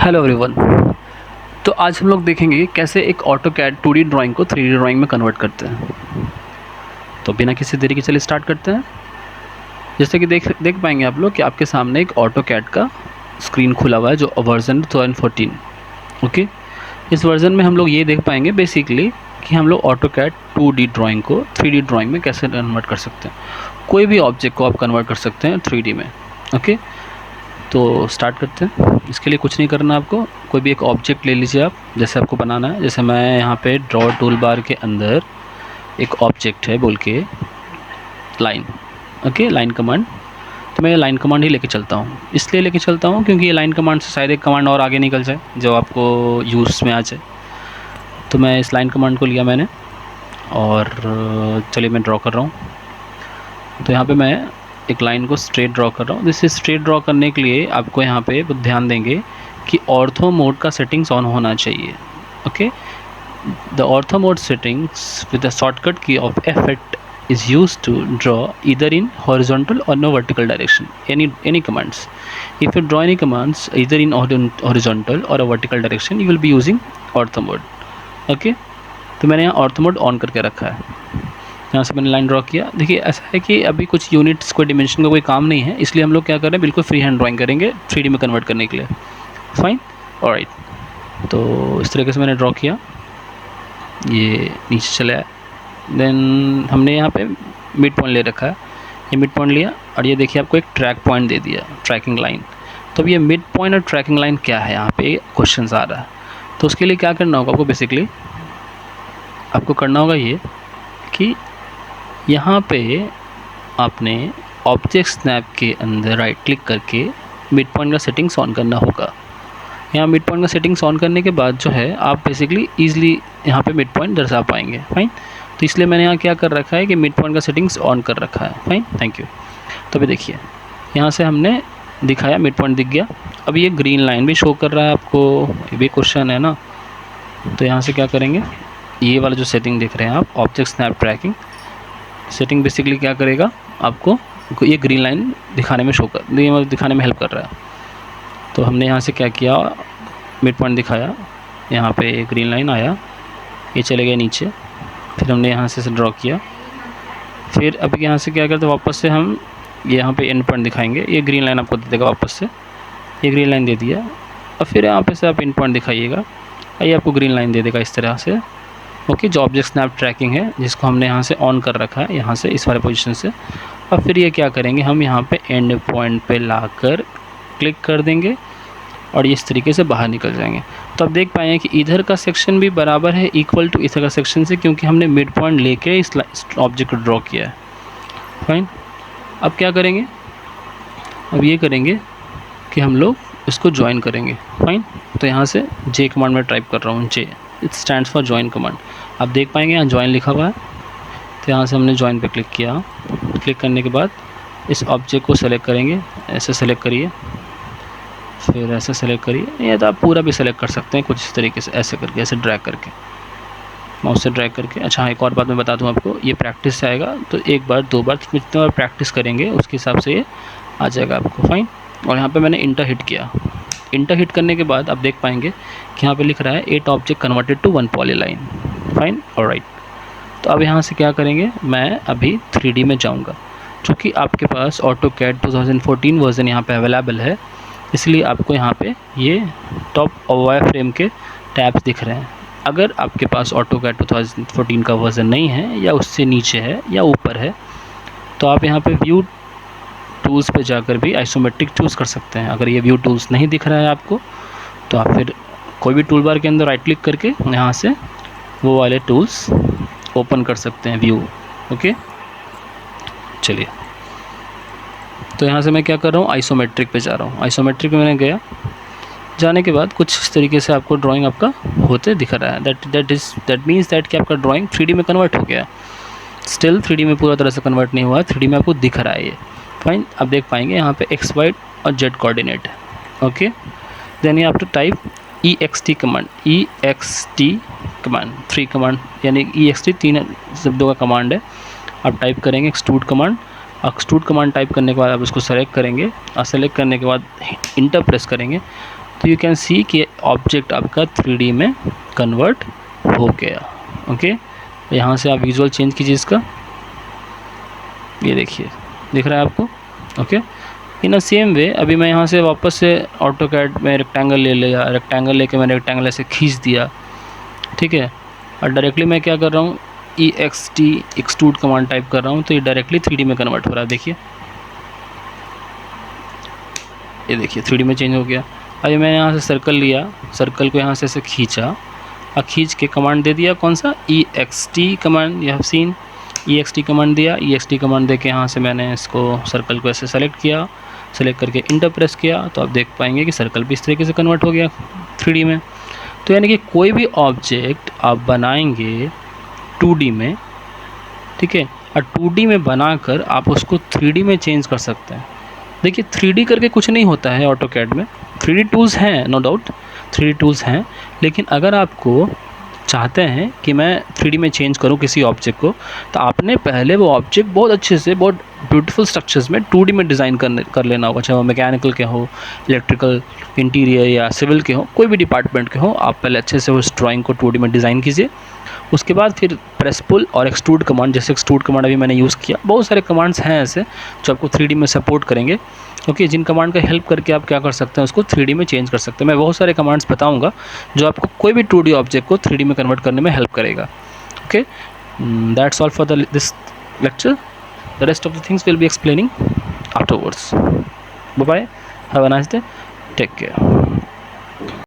Hello everyone. तो आज हम लोग देखेंगे कि कैसे एक ऑटोकैड 2D ड्राइंग को 3D ड्राइंग में कन्वर्ट करते हैं। तो बिना किसी देरी के चलिए स्टार्ट करते हैं। जैसे कि देख पाएंगे आप लोग कि आपके सामने एक ऑटोकैड का स्क्रीन खुला हुआ है जो वर्जन 2014। ओके, इस वर्जन में हम लोग ये देख पाएंगे बेसिकली कि हम लोग ऑटोकैड 2D ड्राइंग को 3D ड्राइंग में कैसे कन्वर्ट कर सकते हैं। कोई भी ऑब्जेक्ट को आप कन्वर्ट कर सकते हैं 3D में। ओके, तो स्टार्ट करते हैं। इसके लिए कुछ नहीं करना आपको, कोई भी एक ऑब्जेक्ट ले लीजिए आप, जैसे आपको बनाना है। जैसे मैं यहाँ पे ड्रॉ टूल बार के अंदर एक ऑब्जेक्ट है बोल के लाइन, ओके, लाइन कमांड। तो मैं ये लाइन कमांड ही लेके चलता हूँ, इसलिए लेके चलता हूँ क्योंकि ये लाइन कमांड से शायद एक कमांड और आगे निकल जाए जो आपको यूज़ में आ जाए। तो मैं इस लाइन कमांड को लिया मैंने, और चलिए मैं ड्रॉ कर रहा हूँ। तो यहाँ पे मैं एक लाइन को स्ट्रेट ड्रॉ कर रहा हूँ। जैसे स्ट्रेट ड्रॉ करने के लिए आपको यहाँ पे ध्यान देंगे कि ऑर्थो मोड का सेटिंग्स ऑन होना चाहिए। Okay, the ortho mode settings with the shortcut की of F8 is used to draw either in horizontal or no vertical direction any commands. If you draw any commands either in horizontal or a vertical direction, you will be using ortho mode. Okay, तो मैंने यहाँ ortho mode on करके रखा है। यहाँ से मैंने line draw किया। देखिए ऐसा है कि अभी कुछ यूनिट्स कोई डिमेंशन का कोई काम नहीं है, इसलिए हम लोग क्या कर रहे हैं, बिल्कुल फ्री हैंड ड्राइंग करेंगे 3D में कन्वर्ट करने के लिए। Fine, alright. तो इस तरीके से मैंने ड्रॉ किया, ये नीचे चला है। देन हमने यहाँ पे मिड पॉइंट ले रखा है, ये मिड पॉइंट लिया, और ये देखिए आपको एक ट्रैक पॉइंट दे दिया, ट्रैकिंग लाइन। तो अब ये मिड पॉइंट और ट्रैकिंग लाइन क्या है, यहाँ पे क्वेश्चन आ रहा है। तो उसके लिए क्या करना होगा आपको, बेसिकली आपको करना होगा ये कि यहाँ पे आपने ऑब्जेक्ट स्नैप के अंदर राइट क्लिक करके मिड पॉइंट का सेटिंग्स ऑन करना होगा। यहाँ मिड पॉइंट का सेटिंग्स ऑन करने के बाद जो है आप बेसिकली ईजिली यहाँ पे मिड पॉइंट दर्शा पाएंगे। फाइन, तो इसलिए मैंने यहाँ क्या कर रखा है कि मिड पॉइंट का सेटिंग्स ऑन कर रखा है। Fine, thank you. तो अभी देखिए यहाँ से हमने दिखाया, मिड पॉइंट दिख गया। अब ये ग्रीन लाइन भी शो कर रहा है आपको, ये भी क्वेश्चन है ना। तो यहाँ से क्या करेंगे, ये वाला जो सेटिंग देख रहे हैं आप, object snap tracking setting, basically क्या करेगा आपको ये ग्रीन लाइन दिखाने में दिखाने में हेल्प कर रहा है। तो हमने यहाँ से क्या किया, मिड पॉइंट दिखाया, यहाँ पे ग्रीन लाइन आया, ये चले गए नीचे। फिर हमने यहाँ से ड्रॉ किया। फिर अभी यहाँ से क्या करते हैं, वापस से हम यहाँ पे एंड पॉइंट दिखाएंगे। ये ग्रीन लाइन आपको दे देगा, वापस से ये ग्रीन लाइन दे दिया। और फिर यहाँ पे से आप एंड पॉइंट दिखाइएगा, ये आपको ग्रीन लाइन दे देगा इस तरह से। ओके, जो ऑब्जेक्ट स्नैप ट्रैकिंग है जिसको हमने यहाँ से ऑन कर रखा है, यहाँ से इस वाले पोजीशन से। और फिर ये क्या करेंगे, हम यहाँ पे एंड पॉइंट पे लाकर क्लिक कर देंगे और इस तरीके से बाहर निकल जाएंगे। तो आप देख पाएंगे कि इधर का सेक्शन भी बराबर है, इक्वल टू इधर का सेक्शन से, क्योंकि हमने मिड पॉइंट लेके इस ऑब्जेक्ट को ड्रॉ किया है। फाइन, अब क्या करेंगे, अब ये करेंगे कि हम लोग इसको ज्वाइन करेंगे। फाइन, तो यहाँ से जे कमांड में टाइप कर रहा हूँ, J, it stands for join command. आप देख पाएंगे यहाँ ज्वाइन लिखा हुआ है। तो यहाँ से हमने ज्वाइन पे क्लिक किया। क्लिक करने के बाद इस ऑब्जेक्ट को सेलेक्ट करेंगे, ऐसे सेलेक्ट करिए, फिर ऐसे सेलेक्ट करिए, या तो आप पूरा भी सेलेक्ट कर सकते हैं कुछ इस तरीके से, ऐसे करके, ऐसे ड्रैग करके, माउस से ड्रैग करके। अच्छा, एक और बात मैं बता दूं आपको, ये प्रैक्टिस से आएगा, तो एक बार दो बार जितने बार प्रैक्टिस करेंगे उसके हिसाब से ये आ जाएगा आपको। फाइन, और यहाँ पे मैंने इंटर हिट किया। इंटर हिट करने के बाद आप देख पाएंगे कि यहाँ पे लिख रहा है 8 object converted to 1 polyline. Fine, alright. तो अब यहाँ से क्या करेंगे, मैं अभी 3D में जाऊँगा। चूँकि आपके पास ऑटोकैड 2014 वर्जन यहाँ पे अवेलेबल है, इसलिए आपको यहाँ पे ये टॉप वायर फ्रेम के टैब्स दिख रहे हैं। अगर आपके पास ऑटोकैड 2014 का वर्जन नहीं है, या उससे नीचे है या ऊपर है, तो आप यहाँ पे व्यू टूल्स पे जाकर भी आइसोमेट्रिक चूज़ कर सकते हैं। अगर ये व्यू टूल्स नहीं दिख रहा है आपको, तो आप फिर कोई भी टूल बार के अंदर राइट क्लिक करके यहाँ से वो वाले टूल्स ओपन कर सकते हैं, व्यू। ओके, चलिए, तो यहाँ से मैं क्या कर रहा हूँ, आइसोमेट्रिक पे जा रहा हूँ। आइसोमेट्रिक में मैंने गया, जाने के बाद कुछ इस तरीके से आपको ड्राइंग आपका होते दिख रहा है। दैट मीन्स दैट कि आपका ड्राइंग 3D में कन्वर्ट हो गया। स्टिल 3D में पूरा तरह से कन्वर्ट नहीं हुआ, 3D में आपको दिख रहा है ये। फाइन, आप देख पाएंगे यहाँ पे x, y और z कोऑर्डिनेट है। Okay, then you have to type ext command, ext command 3 command, यानी ext 3 शब्दों का कमांड है। आप टाइप करेंगे extrude command. Extrude command type करने के बाद आप इसको सेलेक्ट करेंगे, और सेलेक्ट करने के बाद इंटर प्रेस करेंगे। तो यू कैन सी कि ऑब्जेक्ट आपका 3D में कन्वर्ट हो गया। ओके, यहाँ से आप विजुअल चेंज कीजिए इसका, ये देखिए दिख रहा है आपको। ओके, इन अ सेम वे अभी मैं यहाँ से वापस से ऑटोकैड में रेक्टेंगल ले लिया, रेक्टेंगल लेके मैंने रेक्टेंगल ऐसे खींच दिया, ठीक है, और डायरेक्टली मैं क्या कर रहा हूँ, EXT एक्सट्रूड कमांड टाइप कर रहा हूँ, तो ये डायरेक्टली 3D में कन्वर्ट हो रहा है। देखिए, ये देखिए 3D में चेंज हो गया। अभी मैंने यहाँ से सर्कल लिया, सर्कल को यहाँ से ऐसे खींचा और खींच के कमांड दे दिया, कौन सा, EXT command. You have seen EXT command दिया। EXT कमांड दे के यहाँ से मैंने इसको सर्कल को ऐसे सेलेक्ट किया, सेलेक्ट करके इंटर प्रेस किया, तो आप देख पाएंगे कि सर्कल भी इस तरीके से कन्वर्ट हो गया 3D में। तो यानी कि कोई भी ऑब्जेक्ट आप बनाएंगे 2D में, ठीक है, और 2D में बनाकर आप उसको 3D में चेंज कर सकते हैं। देखिए 3D करके कुछ नहीं होता है ऑटोकैड में, 3D टूल्स हैं, नो डाउट 3D टूल्स हैं, लेकिन अगर आपको चाहते हैं कि मैं 3D में चेंज करूं किसी ऑब्जेक्ट को, तो आपने पहले वो ऑब्जेक्ट बहुत अच्छे से, बहुत ब्यूटीफुल स्ट्रक्चर्स में 2D में डिज़ाइन कर लेना होगा, चाहे वो मैकेनिकल के हो, इलेक्ट्रिकल, इंटीरियर या सिविल के हो, कोई भी डिपार्टमेंट के हो। आप पहले अच्छे से उस ड्राइंग को 2D में डिज़ाइन कीजिए, उसके बाद फिर प्रेस पुल और एक्सट्रूड कमांड, जैसे एक्सट्रूड कमांड अभी मैंने यूज़ किया, बहुत सारे कमांड्स हैं ऐसे जो आपको 3D में सपोर्ट करेंगे। ओके, जिन कमांड का हेल्प करके आप क्या कर सकते हैं, उसको 3D में चेंज कर सकते हैं। मैं बहुत सारे कमांड्स बताऊंगा जो आपको कोई भी 2D ऑब्जेक्ट को 3D में कन्वर्ट करने में हेल्प करेगा। Okay, that's all for this lecture. The rest of the things we'll be explaining afterwards. Bye bye, have a nice day, take care.